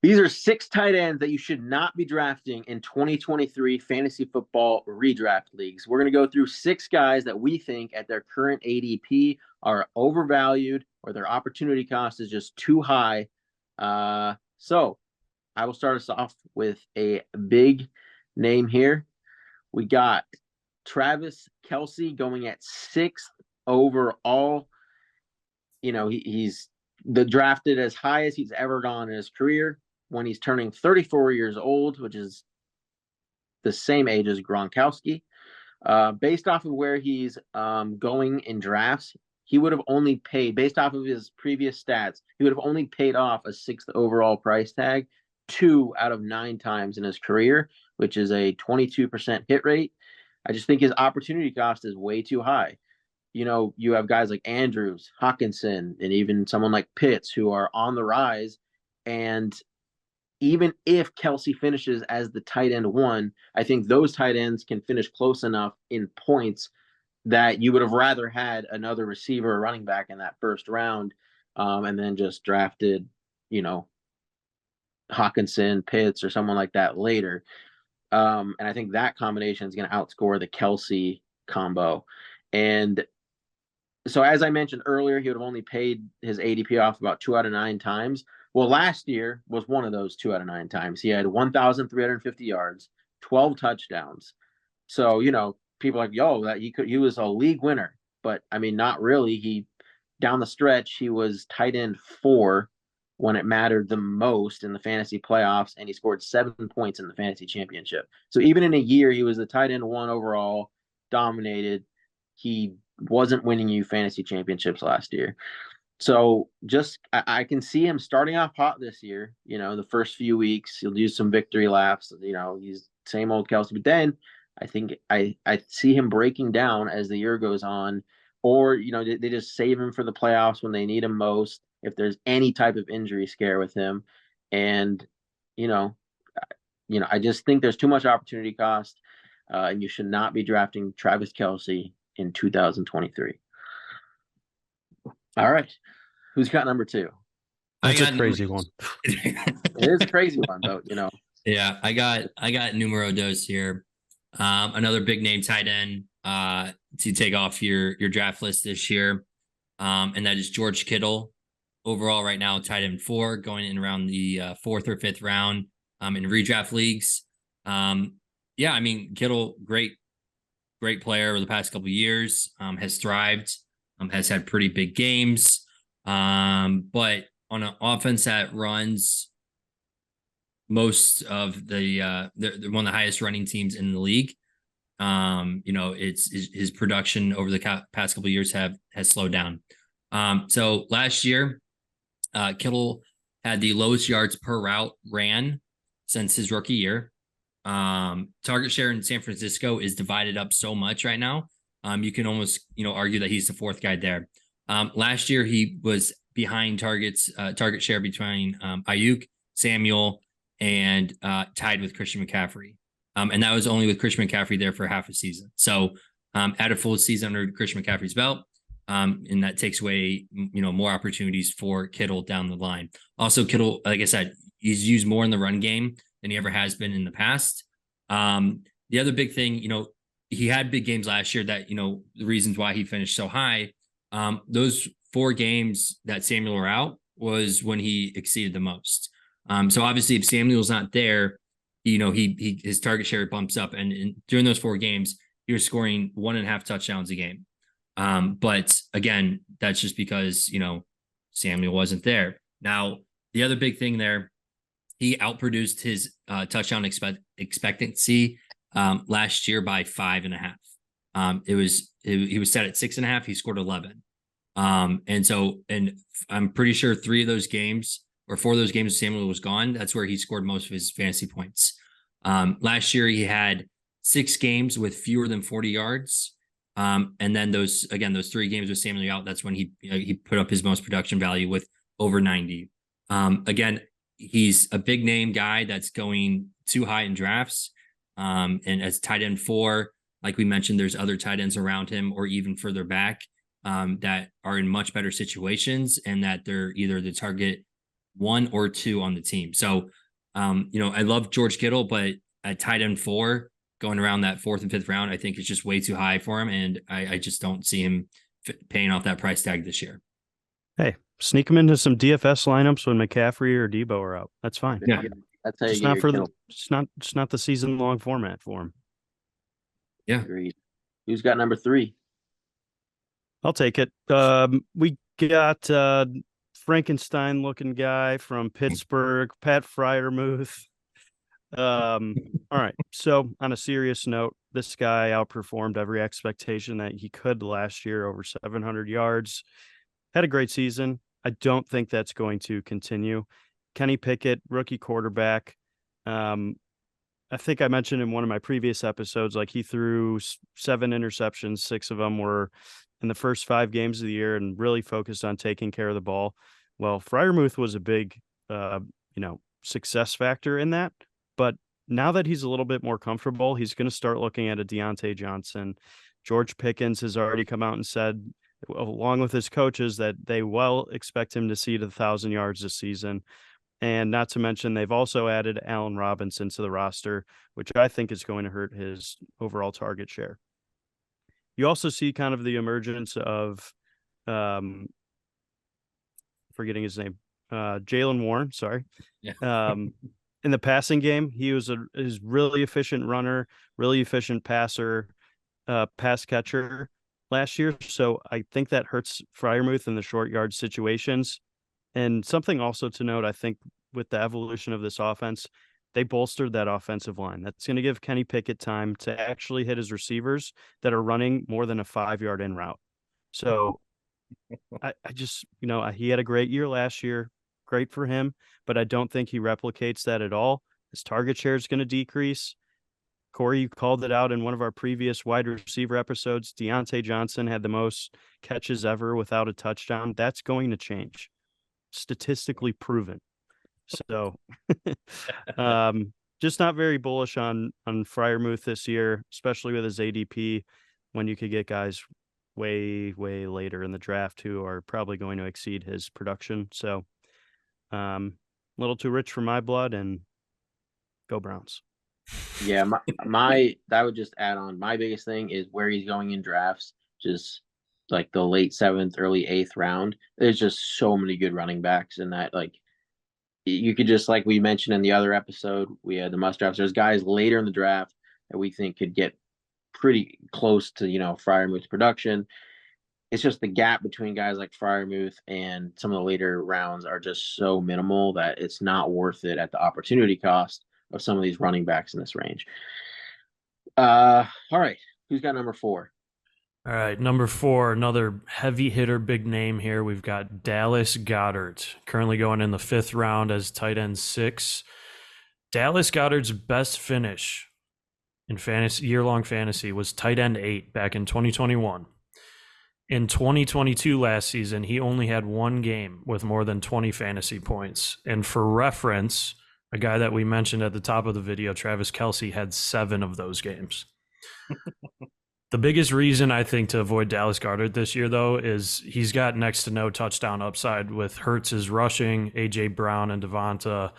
These are 6 tight ends that you should not be drafting in 2023 fantasy football redraft leagues. We're going to go through 6 guys that we think at their current ADP are overvalued or their opportunity cost is just too high. So I will start us off with a big name here. We got Travis Kelce going at 6th overall. He's the drafted as high as he's ever gone in his career when he's turning 34 years old, which is the same age as Gronkowski. Based off of where he's going in drafts, he would have only paid, based off of his previous stats, he would have only paid off a 6th overall price tag 2 out of 9 times in his career, which is a 22% hit rate. I just think his opportunity cost is way too high. You have guys like Andrews, Hawkinson, and even someone like Pitts who are on the rise. And even if Kelce finishes as the tight end 1, I think those tight ends can finish close enough in points that you would have rather had another receiver or running back in that first round, and then just drafted, you know, Hawkinson, Pitts, or someone like that later. And I think that combination is going to outscore the Kelce combo. And so, as I mentioned earlier, he would have only paid his ADP off about 2 out of 9 times. Well, last year was one of those 2 out of 9 times. He had 1,350 yards, 12 touchdowns. So, people are like, yo, that he was a league winner. But I mean, not really. He down the stretch, he was tight end 4 when it mattered the most in the fantasy playoffs, and he scored 7 points in the fantasy championship. So even in a year, he was the tight end 1 overall, dominated. He wasn't winning you fantasy championships last year. So I can see him starting off hot this year. The first few weeks he'll do some victory laps. He's same old Kelce, but then I think I see him breaking down as the year goes on, or they just save him for the playoffs when they need him most. If there's any type of injury scare with him, and you know, I just think there's too much opportunity cost, and you should not be drafting Travis Kelce in 2023. All right. Who's got number 2? I That's a got crazy one. It is a crazy one, but Yeah, I got numero dos here. Another big name tight end to take off your draft list this year. And that is George Kittle. Overall, right now, tight end 4, going in around the 4th or 5th round in redraft leagues. Yeah, I mean, Kittle, great player over the past couple of years, has thrived, has had pretty big games. But on an offense that runs most of they're one of the highest running teams in the league. It's his production over the past couple of years has slowed down. So last year, Kittle had the lowest yards per route ran since his rookie year. Target share in San Francisco is divided up so much right now. You can almost argue that he's the 4th guy there. Last year he was behind target share between Ayuk, Samuel, and tied with Christian McCaffrey. And that was only with Christian McCaffrey there for half a season. So add a full season under Christian McCaffrey's belt, and that takes away more opportunities for Kittle down the line. Also, Kittle, like I said, he's used more in the run game than he ever has been in the past. The other big thing, he had big games last year that, the reasons why he finished so high, those 4 games that Samuel were out was when he exceeded the most. So obviously if Samuel's not there, his target share bumps up, and during those 4 games, he was scoring 1.5 touchdowns a game. But again, that's just because, Samuel wasn't there. Now, the other big thing there, he outproduced his touchdown expectancy last year by 5.5. He was set at 6.5. He scored 11. And I'm pretty sure 3 of those games or 4 of those games Samuel was gone, that's where he scored most of his fantasy points. Last year he had 6 games with fewer than 40 yards. And then those 3 games with Samuel out, that's when he put up his most production value with over 90. Again, he's a big name guy that's going too high in drafts. And as tight end 4, like we mentioned, there's other tight ends around him or even further back that are in much better situations, and that they're either the target 1 or 2 on the team. So, I love George Kittle, but at tight end 4, going around that 4th and 5th round, I think it's just way too high for him, and I just don't see him paying off that price tag this year. Hey, sneak him into some DFS lineups when McCaffrey or Debo are out. That's fine. Yeah. That's how you Just get not your for Kittle. it's not the season long format for him. Yeah. Agreed. Who's got number 3? I'll take it. We got Frankenstein looking guy from Pittsburgh, Pat Freiermuth. All right. So on a serious note, this guy outperformed every expectation that he could last year, over 700 yards. Had a great season. I don't think that's going to continue. Kenny Pickett, rookie quarterback. I think I mentioned in one of my previous episodes, like he threw 7 interceptions, 6 of them were in the first 5 games of the year and really focused on taking care of the ball. Well, Freiermuth was a big, success factor in that. But now that he's a little bit more comfortable, he's going to start looking at a Deontay Johnson. George Pickens has already come out and said, along with his coaches, that they well expect him to see 1,000 yards this season. And not to mention, they've also added Allen Robinson to the roster, which I think is going to hurt his overall target share. You also see kind of the emergence of, forgetting his name, Jaylen Warren, sorry. Yeah. In the passing game, he was is really efficient runner, really efficient passer, pass catcher last year. So I think that hurts Freiermuth in the short yard situations. And something also to note, I think, with the evolution of this offense, they bolstered that offensive line. That's going to give Kenny Pickett time to actually hit his receivers that are running more than a 5-yard in route. So I just, he had a great year last year. Great for him, but I don't think he replicates that at all. His target share is going to decrease. Corey, you called it out in one of our previous wide receiver episodes. Deontay Johnson had the most catches ever without a touchdown. That's going to change. Statistically proven. So just not very bullish on Freiermuth this year, especially with his ADP, when you could get guys way later in the draft who are probably going to exceed his production. So a little too rich for my blood, and go Browns. Yeah, my that would just add on. My biggest thing is where he's going in drafts, just like the late 7th, early 8th round. There's just so many good running backs in that. Like you could just, like we mentioned in the other episode, we had the must drafts. There's guys later in the draft that we think could get pretty close to Freiermuth's production. It's just the gap between guys like Freiermuth and some of the later rounds are just so minimal that it's not worth it at the opportunity cost of some of these running backs in this range. All right. Who's got number 4? All right, number 4, another heavy hitter, big name here. We've got Dallas Goedert, currently going in the 5th round as tight end 6. Dallas Goedert's best finish in fantasy, year-long fantasy, was tight end 8 back in 2021. In 2022 last season, he only had 1 game with more than 20 fantasy points. And for reference, a guy that we mentioned at the top of the video, Travis Kelce, had 7 of those games. The biggest reason I think to avoid Dallas Goedert this year, though, is he's got next to no touchdown upside with Hurts' rushing, A.J. Brown and Devonta,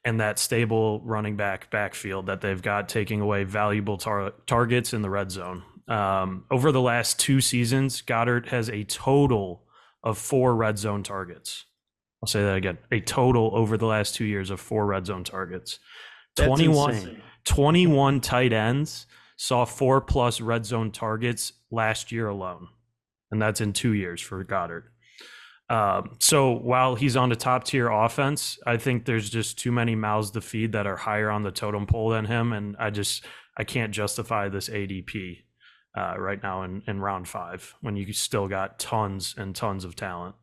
and that stable running backfield that they've got, taking away valuable targets in the red zone. Over the last 2 seasons, Goedert has a total of 4 red zone targets. I'll say that again. A total over the last 2 years of 4 red zone targets. That's 21 tight ends saw 4+ red zone targets last year alone. And that's in 2 years for Goedert. So while he's on the top tier offense, I think there's just too many mouths to feed that are higher on the totem pole than him. And I can't justify this ADP right now in round 5 when you still got tons and tons of talent.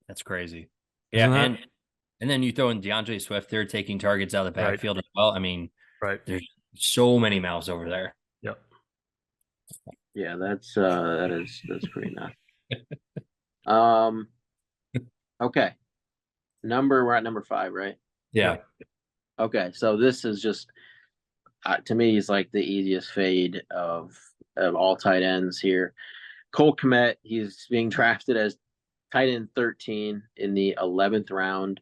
That's crazy. Yeah, and then you throw in DeAndre Swift, they're taking targets out of the backfield as well. I mean, there's so many mouths over there. Yep. Yeah, that's pretty nuts. Okay. We're at number 5, right? Yeah. Okay, so this is just to me is like the easiest fade of all tight ends here. Cole Kmet, he's being drafted as tight end 13 in the 11th round.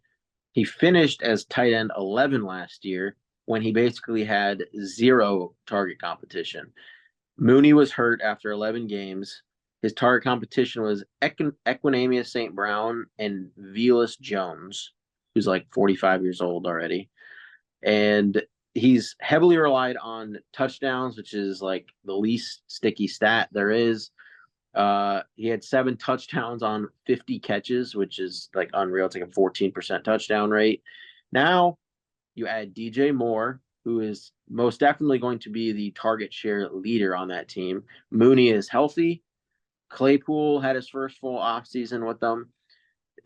He finished as tight end 11 last year when he basically had zero target competition. Mooney was hurt after 11 games. His target competition was Equinemius St. Brown and Velus Jones, who's like 45 years old already. And he's heavily relied on touchdowns, which is like the least sticky stat there is. He had 7 touchdowns on 50 catches, which is like unreal. It's like a 14% touchdown rate. Now you add DJ Moore, who is most definitely going to be the target share leader on that team. Mooney is healthy. Claypool had his first full offseason with them.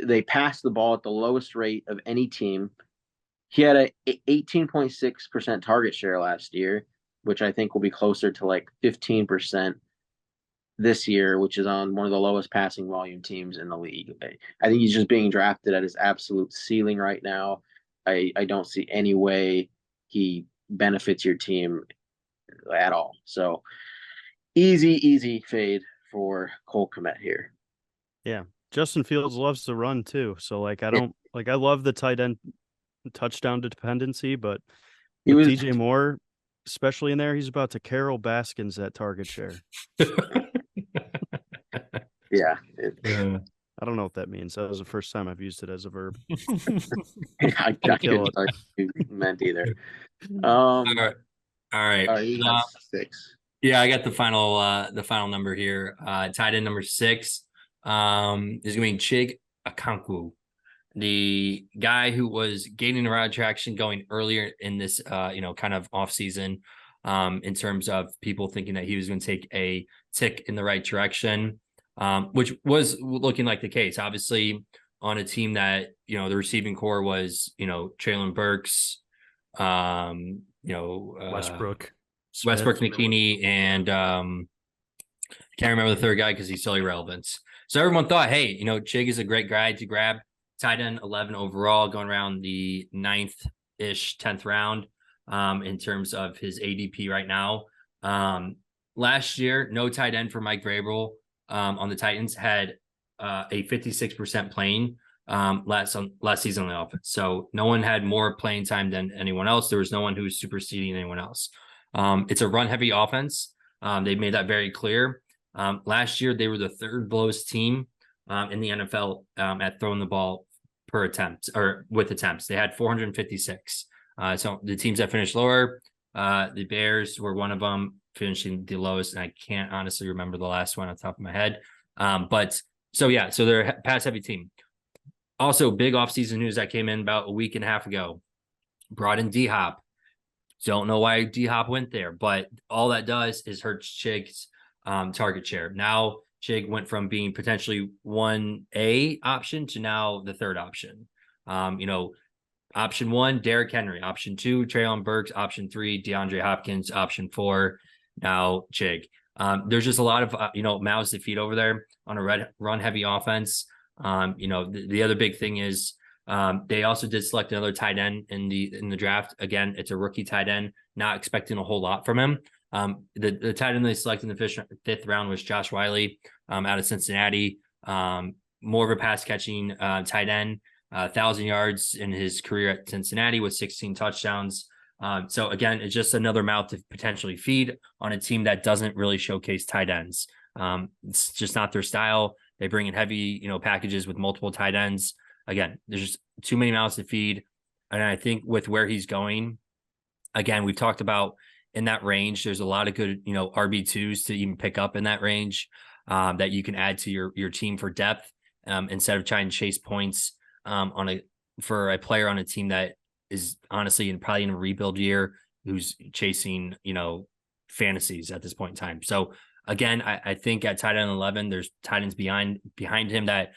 They passed the ball at the lowest rate of any team. He had a 18.6% target share last year, which I think will be closer to like 15% this year, which is on one of the lowest passing volume teams in the league. I think he's just being drafted at his absolute ceiling right now. I don't see any way he benefits your team at all. So easy fade for Cole Kmet here. Yeah. Justin Fields loves to run too. So like I love the tight end touchdown dependency, but with DJ Moore, especially in there, he's about to Carol Baskins that target share. Yeah. I don't know what that means. That was the first time I've used it as a verb. I couldn't tell you what you meant either. All right. You got 6. Yeah, I got the final number here. Tight end number 6 is going to be Chig Okonkwo, the guy who was gaining a lot of traction going earlier in this kind of off season, in terms of people thinking that he was going to take a tick in the right direction, which was looking like the case. Obviously, on a team that the receiving core was Traylon Burks, Westbrook McKinney, and can't remember the third guy because he's still irrelevant. So everyone thought, hey, Chig is a great guy to grab. Tight end 11 overall, going around the 9th-ish, 10th round in terms of his ADP right now. Last year, no tight end for Mike Vrabel on the Titans had a 56% playing last season on the offense. So no one had more playing time than anyone else. There was no one who was superseding anyone else. It's a run-heavy offense. They made that very clear. Last year, they were the 3rd lowest team in the NFL at throwing the ball per attempt or with attempts. They had 456. So the teams that finished lower, the Bears were one of them, finishing the lowest. And I can't honestly remember the last one on top of my head. So they're a pass heavy team. Also, big offseason news that came in about a week and a half ago. Brought in D-Hop. Don't know why D-Hop went there, but all that does is hurt Chig's target share. Now Chig went from being potentially 1A option to now the 3rd option. Option 1, Derrick Henry. Option 2, Traylon Burks. Option 3, DeAndre Hopkins. Option 4, now Chig. There's just a lot of mouths to feed over there on a run heavy offense. The other big thing is they also did select another tight end in the draft. Again, it's a rookie tight end, not expecting a whole lot from him. The tight end they selected in the 5th round was Josh Wiley out of Cincinnati. More of a pass catching tight end, 1,000 yards in his career at Cincinnati with 16 touchdowns. So again, it's just another mouth to potentially feed on a team that doesn't really showcase tight ends. It's just not their style. They bring in heavy, packages with multiple tight ends. Again, there's just too many mouths to feed. And I think with where he's going, again, we've talked about in that range, there's a lot of good, RB2s to even pick up in that range that you can add to your team for depth instead of trying to chase points for a player on a team that is honestly probably in a rebuild year who's chasing, fantasies at this point in time. So again, I think at tight end 11, there's tight ends behind him that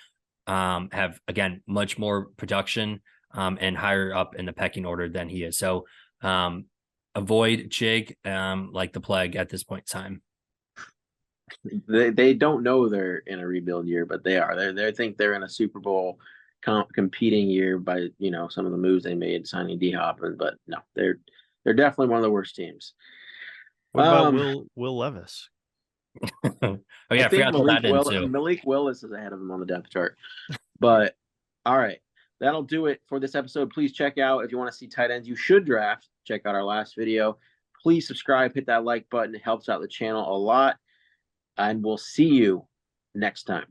have, again, much more production and higher up in the pecking order than he is. So avoid Chig like the plague at this point in time. They don't know they're in a rebuild year, but they are. They think they're in a Super Bowl competing year by some of the moves they made signing D-Hop, but no, they're definitely one of the worst teams. What about Will Levis? Oh yeah, I forgot to that in too. Malik Willis is ahead of him on the depth chart. But all right, that'll do it for this episode. Please check out, if you want to see tight ends you should draft, check out our last video. Please subscribe, hit that like button. It helps out the channel a lot. And we'll see you next time.